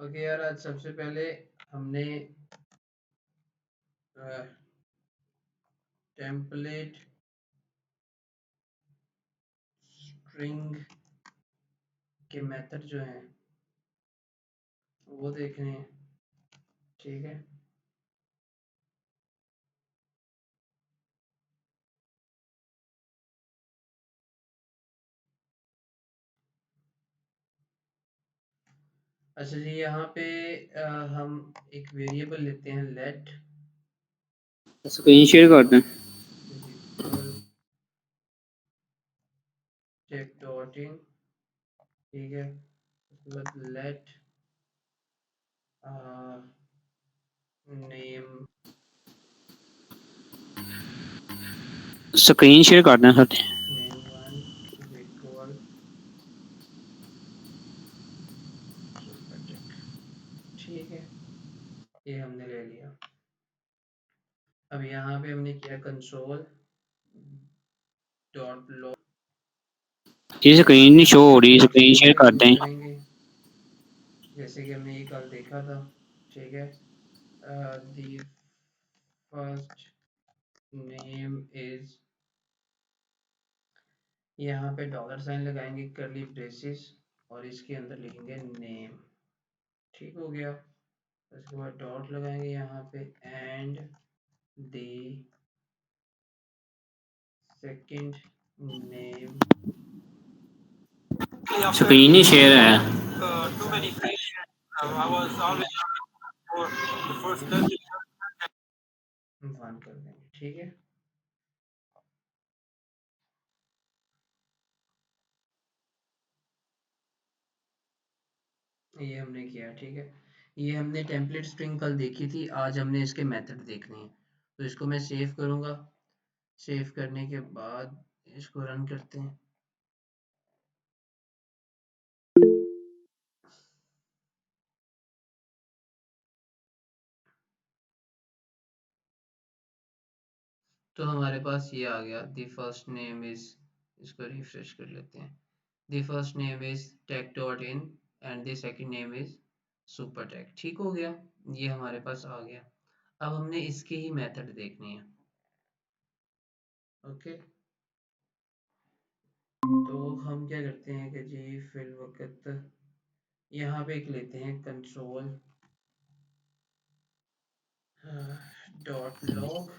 Okay यार, आज सबसे पहले हमने टेम्पलेट स्ट्रिंग के मेथड जो हैं वो देखने हैं। ठीक है, अच्छा जी, यहाँ पे हम एक वेरिएबल लेते हैं लेट स्क्रीन शेयर कर दें। Is equal check dot in. ठीक है, उसके बाद लेट नेम स्क्रीन शेयर कर दें sir. Name one is equal super tech. ठीक है, ये हमने ले लिया। अब यहाँ पे हमने किया कंसोल डॉट लॉग। ये स्क्रीन नहीं शो हो रही, स्क्रीन स्ट्रिंग शेयर का कर यूज दें। करेंगे जैसे कि हमने ये कल देखा था। ठीक है, दी फर्स्ट नेम इज, यहाँ पे डॉलर साइन लगाएंगे करली ब्रेसिस और इसके अंदर लिखेंगे नेम। ठीक हो गया, उसके बाद डॉट लगाएंगे यहाँ पे and the second name screen he share है। वन कर देंगे। ठीक है, ये हमने किया। ठीक है, ये हमने टेम्पलेट स्ट्रिंग कल देखी थी, आज हमने इसके मेथड देखने हैं। तो इसको मैं सेव करूँगा, सेव करने के बाद इसको रन करते हैं। तो हमारे पास ये आ गया, द फर्स्ट नेम इज, इसको रिफ्रेश कर लेते हैं। The first name is tech dot in and the second name is super tech. ठीक हो गया, ये हमारे पास आ गया। अब हमने इसके ही मेथड देखने हैं। ओके, तो हम क्या करते हैं कि जी फिल वक्त यहाँ पे एक लेते हैं कंसोल डॉट लॉग।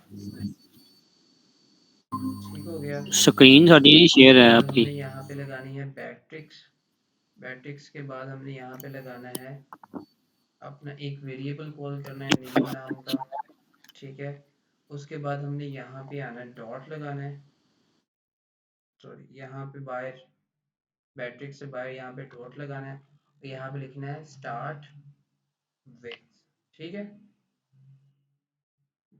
ठीक हो गया, स्क्रीन साडी शेयर उसके है बाद आपकी। हमने यहाँ पे लगानी है बैट्रिक्स। बैट्रिक्स के बाद हमने यहाँ पे लगाना है अपना एक वेरिएबल कॉल करना है नेम नाम का। ठीक है, उसके बाद हमने यहाँ पे आना है डॉट लगाना है, सॉरी यहाँ पे बाहर बैट्रिक्स से बाहर यहाँ पे डॉट लगाना है, यहाँ पे लिखना है स्टार्ट विथ। ठीक है,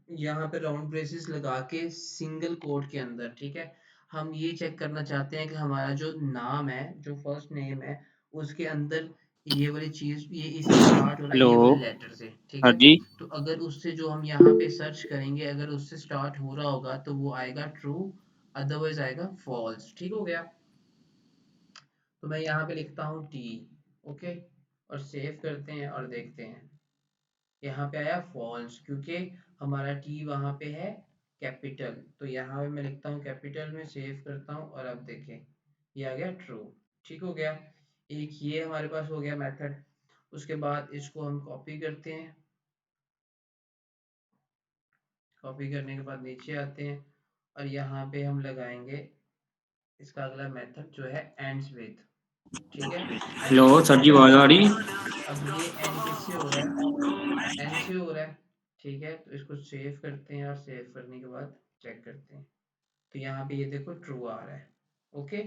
यहाँ पे राउंड ब्रेसेस लगा के सिंगल कोट के अंदर। ठीक है, हम ये चेक करना चाहते हैं कि हमारा जो नाम है, जो फर्स्ट नेम है, उसके अंदर ये वाली चीज, ये इससे स्टार्ट हो रहा है हेलो ये वाले लेटर से। ठीक हाँ है, जी। तो अगर उससे जो हम यहाँ पे सर्च करेंगे, अगर उससे स्टार्ट हो रहा होगा तो वो आएगा ट्रू, अदरवाइज आएगा फॉल्स। ठीक हो गया, तो मैं यहाँ पे लिखता हूँ टी। ओके, और सेव करते हैं और देखते हैं। यहाँ पे आया फॉल्स क्योंकि हमारा टी वहाँ पे है कैपिटल, तो यहाँ पे मैं लिखता हूँ कैपिटल में, सेव करता हूँ और अब देखें ये आ गया ट्रू। ठीक हो गया, एक ये हमारे पास हो गया मेथड। उसके बाद इसको हम कॉपी करते हैं, कॉपी करने के बाद नीचे आते हैं और यहाँ पे हम लगाएंगे इसका अगला मेथड जो है एंड्स विथ। ठीक है, हेलो सर जी, आवाज आ रही? अब ये एंड किससे हो रहा है, एन से हो रहा है। ठीक है, तो इसको सेव करते हैं और सेव करने के बाद चेक करते हैं, तो यहाँ पे ये देखो ट्रू आ रहा है। ओके,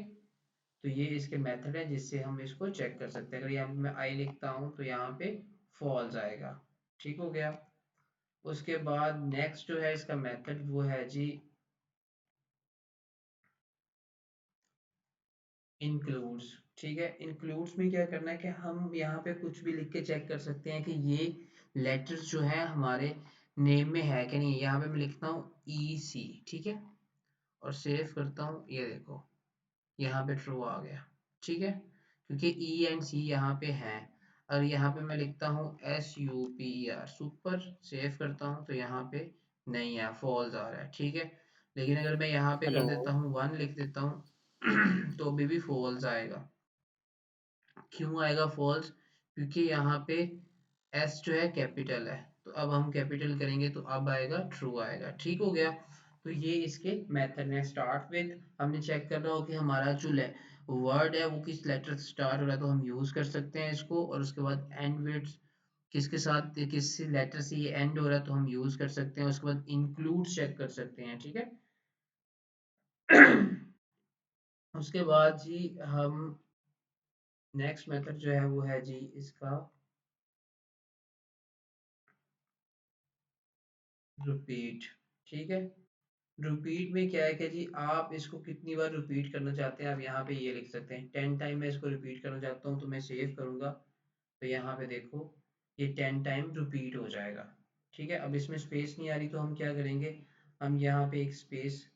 तो ये इसके मेथड है जिससे हम इसको चेक कर सकते हैं। अगर यहाँ पे मैं आई लिखता हूँ तो यहाँ पे फॉल्स आएगा। ठीक हो गया, उसके बाद नेक्स्ट जो है इसका मेथड वो है जी इंक्लूड्स। ठीक है, इंक्लूड्स में क्या करना है कि हम यहाँ पे कुछ भी लिख के चेक कर सकते हैं कि ये लेटर्स जो है हमारे नेम में है कि नहीं। यहाँ पे मैं लिखता हूँ ई सी। ठीक है, और सेव करता हूँ, ये देखो यहाँ पे ट्रू आ गया। ठीक है, क्योंकि ई एंड सी यहाँ पे हैं। और यहाँ पे मैं लिखता हूँ SUPER, सुपर, सेव करता हूँ तो यहाँ पे नहीं है, फॉल्स आ रहा है, ठीक है। लेकिन अगर मैं यहाँ पे कर हेलो। देता हूँ 1 लिख देता हूँ तो अभी भी फॉल्स आएगा। क्यों आएगा फॉल्स? क्योंकि यहाँ पे एस जो है कैपिटल है, तो अब हम कैपिटल करेंगे तो अब आएगा ट्रू आएगा, ठीक हो गया। तो ये इसके मेथड है। स्टार्ट विद, हमने चेक करना हो कि हमारा जो वर्ड है वो किस लेटर से स्टार्ट हो रहा है, तो हम यूज कर सकते हैं इसको। और उसके बाद एंड विद, किसके साथ, किस लेटर से ये एंड हो रहा है तो हम यूज कर सकते हैं। उसके बाद इंक्लूड चेक कर सकते हैं, ठीक है। उसके बाद जी हम नेक्स्ट मेथड जो है वो है जी इसका रिपीट, ठीक है। रिपीट में क्या है कि जी आप इसको कितनी बार रिपीट करना चाहते हैं, आप यहाँ पे ये लिख सकते हैं 10 टाइम मैं इसको रिपीट करना चाहता हूँ, तो मैं सेव करूँगा तो यहाँ पे देखो ये 10 टाइम रिपीट हो जाएगा, ठीक है। अब इसमें स्पेस नहीं आ रही तो हम क्या करेंगे, हम यहाँ पे एक स्पेस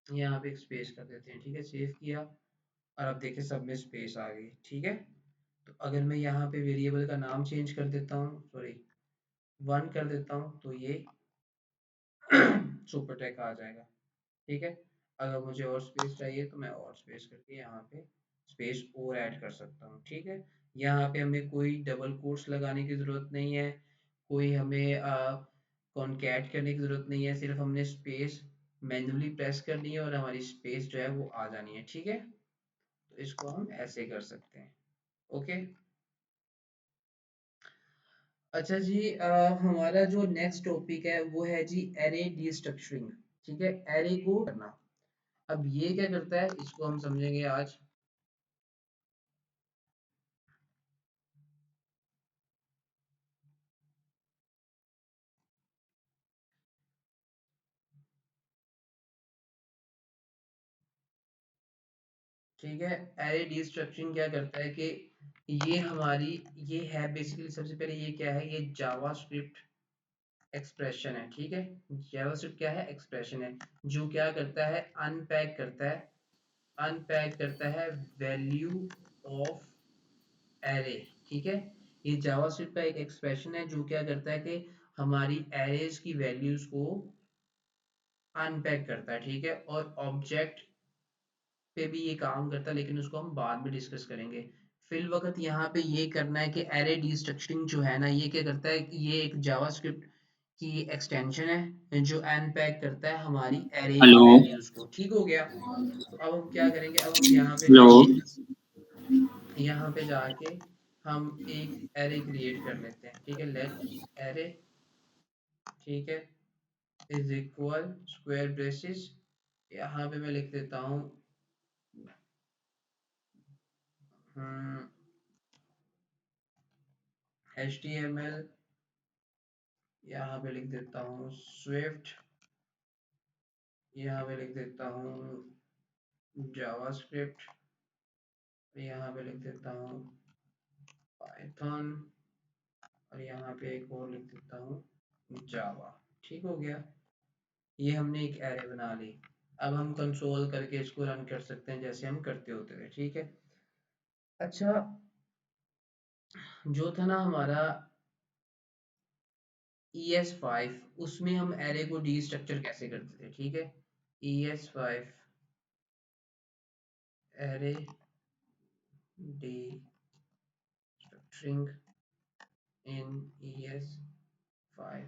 यहाँ पे एक स्पेस कर देते हैं, ठीक है। सेव किया और अब देखिए सब में स्पेस आ गई, ठीक है। तो अगर मैं यहाँ पे वेरिएबल का नाम चेंज कर देता हूँ, सॉरी 1 कर देता हूँ, तो ये सुपर टेक आ जाएगा, ठीक है। अगर मुझे और स्पेस चाहिए तो मैं और स्पेस करके यहाँ पे स्पेस और ऐड कर सकता हूँ, ठीक है। यहाँ पे हमें कोई डबल कोट्स लगाने की ज़रूरत नहीं है, कोई हमें कॉन्कैट करने की ज़रूरत नहीं है, सिर्फ हमने स्पेस मैन्युअली प्रेस करनी है और हमारी स्पेस जो है वो आ जानी है, ठीक है। तो इसको हम ऐसे कर सकते हैं, ओके। अच्छा जी, हमारा जो नेक्स्ट टॉपिक है वो है जी एरे डीस्ट्रक्चरिंग, ठीक है। एरे को करना, अब ये क्या करता है इसको हम समझेंगे आज। ठीक है, एरे डीस्ट्रक्चरिंग क्या करता है कि ये हमारी, ये है बेसिकली, सबसे पहले ये क्या है, ये जावास्क्रिप्ट एक्सप्रेशन है, ठीक है। जावास्क्रिप्ट क्या है, एक्सप्रेशन है, जो क्या करता है, अनपैक करता है, अनपैक करता है वैल्यू ऑफ एरे, ठीक है। ये जावास्क्रिप्ट का एक एक्सप्रेशन है जो क्या करता है कि हमारी एरेज की वैल्यूज को अनपैक करता है, ठीक है। और ऑब्जेक्ट पे भी ये काम करता है, लेकिन उसको हम बाद में डिस्कस करेंगे। फिल वक्त यहाँ पे ये करना है कि एरे डीस्ट्रक्चरिंग जो है ना, ये क्या करता है, ये एक जावास्क्रिप्ट की एक्सटेंशन है जो अनपैक करता है हमारी एरे की हेलो। वैल्यूज को, ठीक हो गया। तो अब हम क्या करेंगे, अब हम यहाँ पे हेलो। जाके, यहाँ पे जाके हम एक एरे क्रिएट कर लेते हैं, ठीक है। लेट एरे, ठीक है, इज इक्वल स्क्वायर ब्रेसेस, यहाँ पे मैं लिख देता हूँ HTML, यहाँ पे लिख देता हूँ स्विफ्ट, यहाँ पे लिख देता हूँ जावास्क्रिप्ट, यहाँ पे लिख देता हूँ पाइथन, और यहाँ पे एक और लिख देता हूँ जावा, ठीक हो गया। ये हमने एक एरे बना ली। अब हम कंसोल करके इसको रन कर सकते हैं जैसे हम करते होते थे, ठीक है। अच्छा, जो था ना हमारा ES5, उसमें हम एरे को डी स्ट्रक्चर कैसे करते थे, ठीक है। ES5 एरे डी स्ट्रक्चरिंग इन ES5,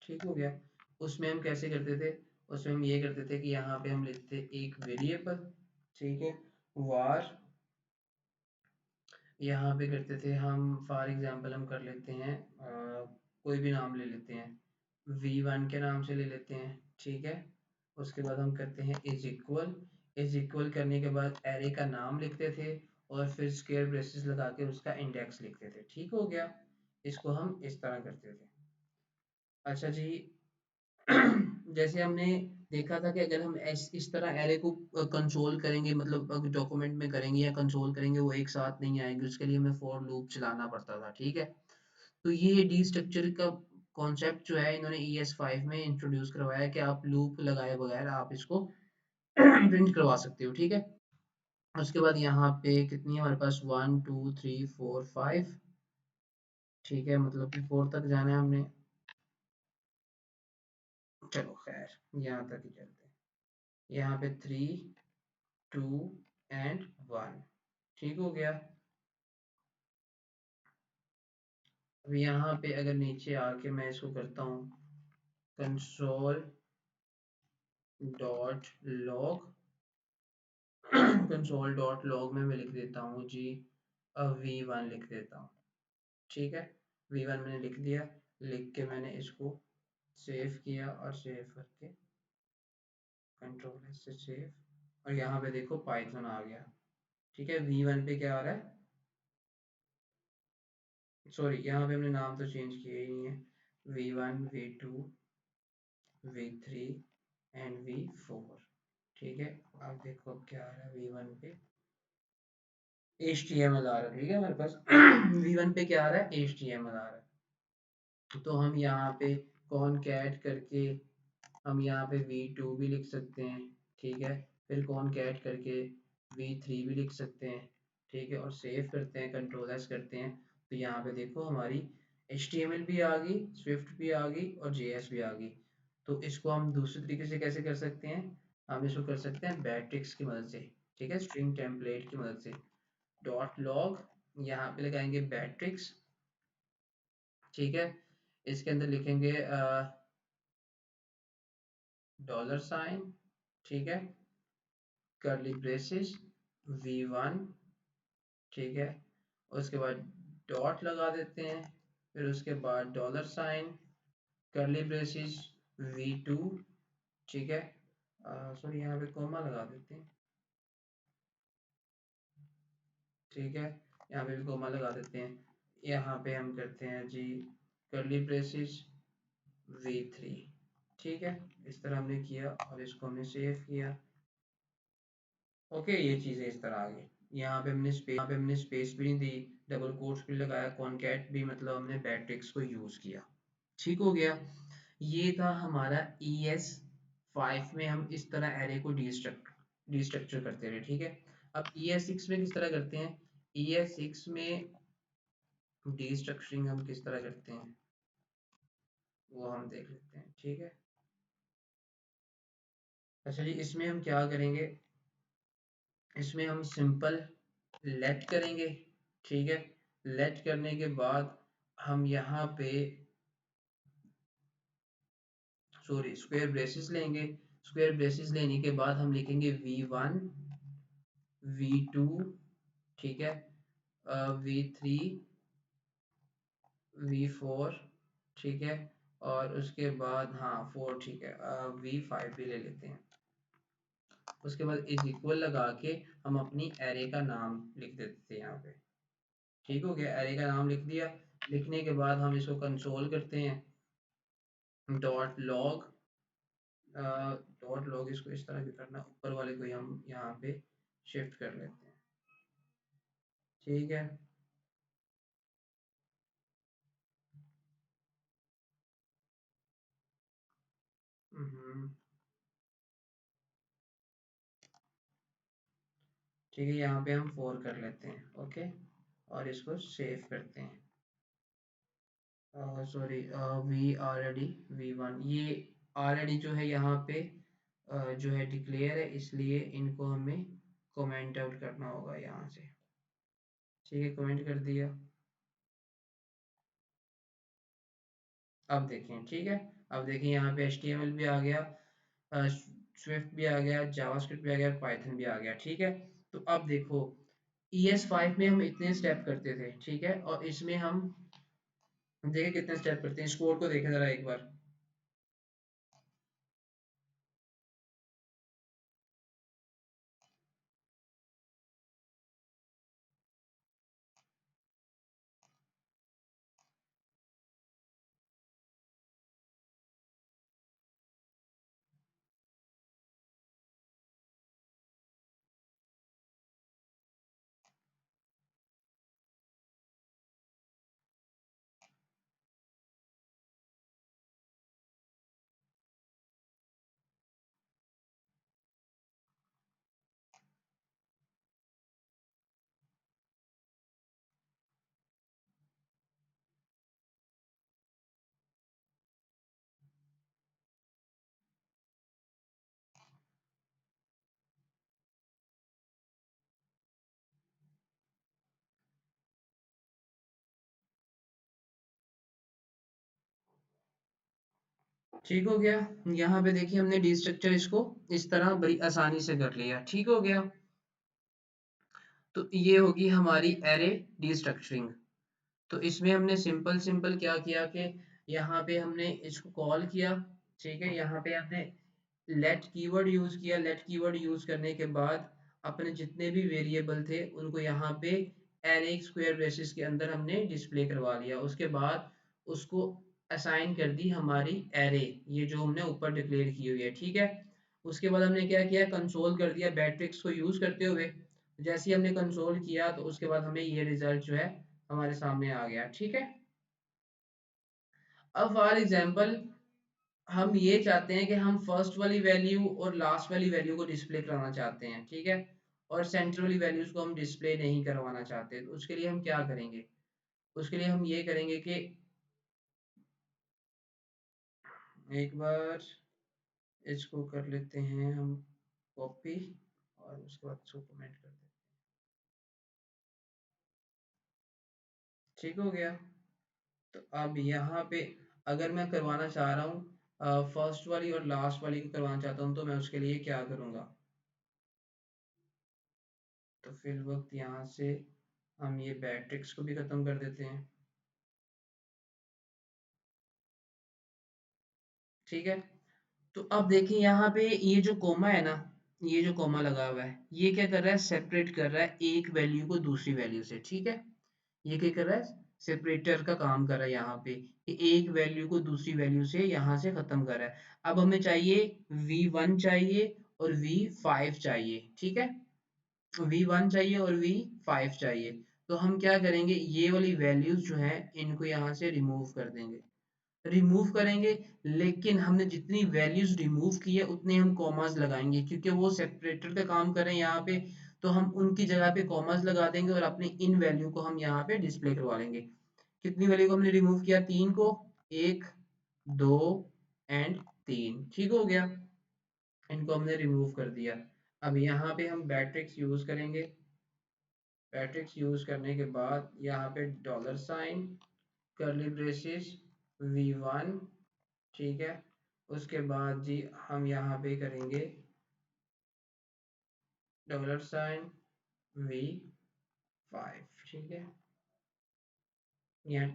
ठीक हो गया। उसमें हम कैसे करते थे, उसमें हम ये करते थे कि यहाँ पे हम लिखते एक वेरिएबल, ठीक है, वार, यहाँ पे करते थे हम फॉर एग्जांपल हम कर लेते हैं कोई भी नाम ले लेते हैं, V1 के नाम से ले लेते हैं, ठीक है। उसके बाद हम करते हैं इज इक्वल, इज इक्वल करने के बाद एरे का नाम लिखते थे और फिर स्क्वायर ब्रेसेस लगा के उसका इंडेक्स लिखते थे, ठीक हो गया। इसको हम इस तरह करते थे। अच्छा जी, जैसे हमने देखा था कि अगर हम इस तरह एरे को कंसोल करेंगे, मतलब डॉक्यूमेंट में करेंगे या कंसोल करेंगे, वो एक साथ नहीं आएंगे, उसके लिए हमें फॉर लूप चलाना पड़ता था, ठीक है। तो ये डी स्ट्रक्चर का कॉन्सेप्ट जो है इन्होंने ES5 में इंट्रोड्यूस करवाया है कि आप लूप लगाए बगैर आप इसको प्रिंट करवा सकते हो, ठीक है। उसके बाद यहाँ पे कितनी है हमारे पास 1 2 3 4 5, ठीक है, मतलब कि 4 तक जाना है हमने। चलो खैर यहाँ तक ही चलते हैं। यहाँ पे 3 2 एंड 1, ठीक हो गया। अब यहाँ पे अगर नीचे आके मैं इसको करता हूँ console dot log, console dot log में मैं लिख देता हूँ जी V1 लिख देता हूँ, ठीक है। V1 मैंने लिख दिया, लिख के मैंने इसको सेव किया और सेव करके कंट्रोल से सेव, और यहाँ पे देखो पाइथन आ गया, ठीक है। V1 पे क्या आ रहा है, सॉरी यहाँ पे हमने नाम तो चेंज किया ही नहीं है, V1 V2 V3 and V4, ठीक है। अब देखो अब क्या आ रहा है V1 पे HTML आ रहा है, ठीक है हमारे पास V1 पे क्या आ रहा है HTML आ रहा है। तो हम यहाँ पे कॉनकैट करके हम यहाँ पे V2 भी लिख सकते हैं, ठीक है, फिर कॉनकैट करके V3 भी लिख सकते हैं, ठीक है, और सेव करते हैं, कंट्रोल एस करते हैं। तो यहाँ पे देखो हमारी HTML भी आ गई, स्विफ्ट भी आ गई और JS भी आ गई। तो इसको हम दूसरे तरीके से कैसे कर सकते हैं, हम इसको कर सकते हैं बैट्रिक्स की मदद से, ठीक है, स्ट्रिंग टेम्पलेट की मदद से। डॉट लॉग यहाँ पे लगाएंगे बैट्रिक्स, ठीक है, इसके अंदर लिखेंगे $, ठीक है, कर्ली ब्रेसेस V1, ठीक है, उसके बाद डॉट लगा देते हैं, फिर उसके बाद $, कर्ली ब्रेसेस V2, ठीक है, सॉरी यहाँ पे कॉमा लगा देते हैं, ठीक है, यहाँ पे भी कॉमा लगा देते हैं। यहाँ पे हम करते हैं जी कर्ली ब्रेसेस V3, ठीक है, इस तरह हमने किया और इसको हमने सेव किया। ओके, ये चीज़ें इस तरह आ गई। यहाँ पे हमने स्पेस भी नहीं दी, डबल कोट्स भी लगाया, कॉनकैट भी, मतलब हमने बैट्रिक्स को यूज़ किया, ठीक हो गया। ये था हमारा ES5 में हम इस तरह एरे को डिस्ट्रक्चर करते रहे, ठीक है। अब ES6 में किस तरह करते हैं, ES6 में डिस्ट्रक्चरिंग हम किस तरह करते हैं वो हम देख लेते हैं, ठीक है। अच्छा जी, इसमें हम क्या करेंगे, इसमें हम सिंपल लेट करेंगे, ठीक है। लेट करने के बाद हम यहाँ पे सॉरी स्क्वायर ब्रेसेस लेंगे, स्क्वायर ब्रेसेस लेने के बाद हम लिखेंगे V1 V2, ठीक है, V3 V4, ठीक है, और उसके बाद हाँ 4, ठीक है, V5 भी ले लेते हैं। उसके बाद इज इक्वल लगा के हम अपनी एरे का नाम लिख देते हैं यहाँ पे, ठीक हो गया, एरे का नाम लिख दिया। लिखने के बाद हम इसको कंसोल करते हैं डॉट लॉग, डॉट लॉग इसको इस तरह भी करना, ऊपर वाले को ही हम यहाँ पे शिफ्ट कर लेते हैं, ठीक है। हम्म, ठीक है, यहाँ पे हम 4 कर लेते हैं, ओके, और इसको सेव करते हैं। सॉरी वी ऑलरेडी V1 ये ऑलरेडी जो है यहाँ पे जो है डिक्लेयर है, इसलिए इनको हमें कमेंट आउट करना होगा यहाँ से, ठीक है, कमेंट कर दिया। अब देखें, ठीक है, अब देखें यहाँ पे HTML भी आ गया, स्विफ्ट भी आ गया, जावास्क्रिप्ट भी आ गया, पाइथन भी आ गया, ठीक है। तो अब देखो ES5 में हम इतने स्टेप करते थे, ठीक है, और इसमें हम देखें कितने स्टेप करते हैं, इस कोड को देखें जरा एक बार। ठीक हो गया। यहाँ पे देखिए हमने डी स्ट्रक्चर इसको इस तरह बड़ी आसानी से कर लिया। ठीक हो गया। तो ये होगी हमारी एरे डी स्ट्रक्चरिंग। तो इसमें हमने सिंपल सिंपल क्या किया कि यहाँ पे हमने इसको कॉल किया। ठीक है, यहाँ पे हमने लेट कीवर्ड यूज किया। लेट कीवर्ड यूज करने के बाद अपने जितने भी वेरिएबल थे उनको यहाँ पे एरे स्क्वायर ब्रेसेस के अंदर हमने डिस्प्ले करवा लिया। उसके बाद उसको असाइन कर दी हमारी एरे, ये जो हमने ऊपर डिक्लेयर की हुई है। ठीक है, उसके बाद हमने क्या किया, कंसोल कर दिया मैट्रिक्स को यूज करते हुए। जैसे ही हमने कंसोल किया तो उसके बाद हमें ये रिजल्ट जो है हमारे सामने आ गया। ठीक है, अब फॉर एग्जांपल हम ये चाहते हैं कि हम फर्स्ट वाली वैल्यू और लास्ट वाली वैल्यू को डिस्प्ले कराना चाहते हैं। ठीक है, और सेंटर वाली वैल्यूज को हम डिस्प्ले नहीं करवाना चाहते। तो उसके लिए हम क्या करेंगे, उसके लिए हम ये करेंगे कि एक बार इसको कर लेते हैं हम कॉपी, और उसके बाद इसको कमेंट कर देते हैं। ठीक हो गया। तो अब यहाँ पे अगर मैं करवाना चाह रहा हूँ फर्स्ट वाली और लास्ट वाली को करवाना चाहता हूँ, तो मैं उसके लिए क्या करूँगा, तो फिर वक्त यहाँ से हम ये बैट्रिक्स को भी खत्म कर देते हैं। ठीक है, तो अब देखिए यहाँ पे ये जो कोमा है ना, ये जो कोमा लगा हुआ है, ये क्या कर रहा है, सेपरेट कर रहा है एक वैल्यू को दूसरी वैल्यू से। ठीक है, ये क्या कर रहा है, सेपरेटर का काम कर रहा है यहाँ पे, कि एक वैल्यू को दूसरी वैल्यू से यहाँ से खत्म कर रहा है। अब हमें चाहिए V1 चाहिए और V5 चाहिए। ठीक है, V1 चाहिए और V5 चाहिए। तो हम क्या करेंगे, ये वाली वैल्यूज जो है इनको यहाँ से रिमूव कर देंगे। रिमूव करेंगे, लेकिन हमने जितनी वैल्यूज रिमूव की है उतने हम कॉमास लगाएंगे, क्योंकि वो सेपरेटर का काम कर रहे हैं यहाँ पे। तो हम उनकी जगह पे कॉमास लगा देंगे और अपनी इन वैल्यू को हम यहाँ पे डिस्प्ले करवा लेंगे। कितनी वैल्यू को हमने रिमूव किया, तीन को, एक, दो एंड तीन। ठीक हो गया, इनको हमने रिमूव कर दिया। अब यहाँ पे हम बैट्रिक्स यूज करेंगे। बैट्रिक्स यूज करने के बाद यहाँ पे dollar sign, curly braces, V1। ठीक है, उसके बाद जी हम यहाँ पे करेंगे डॉलर साइन V5। ठीक है, यहाँ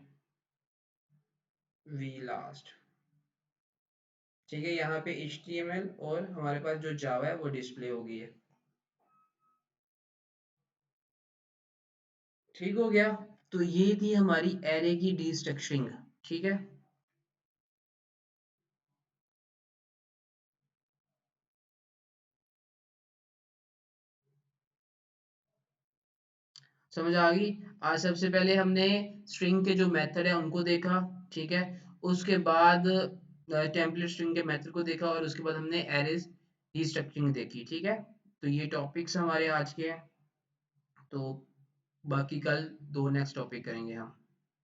V लास्ट। ठीक है, यहाँ पे HTML और हमारे पास जो जावा है वो डिस्प्ले हो गई है। ठीक हो गया। तो ये थी हमारी एरे की डी स्ट्रक्चरिंग। ठीक है, समझ आ गई। आज सबसे पहले हमने स्ट्रिंग के जो मेथड है उनको देखा। ठीक है, उसके बाद टेम्पलेट स्ट्रिंग के मेथड को देखा, और उसके बाद हमने एरेज डी स्ट्रक्चरिंग देखी। ठीक है, तो ये टॉपिक्स हमारे आज के हैं। तो बाकी कल दो नेक्स्ट टॉपिक करेंगे हम।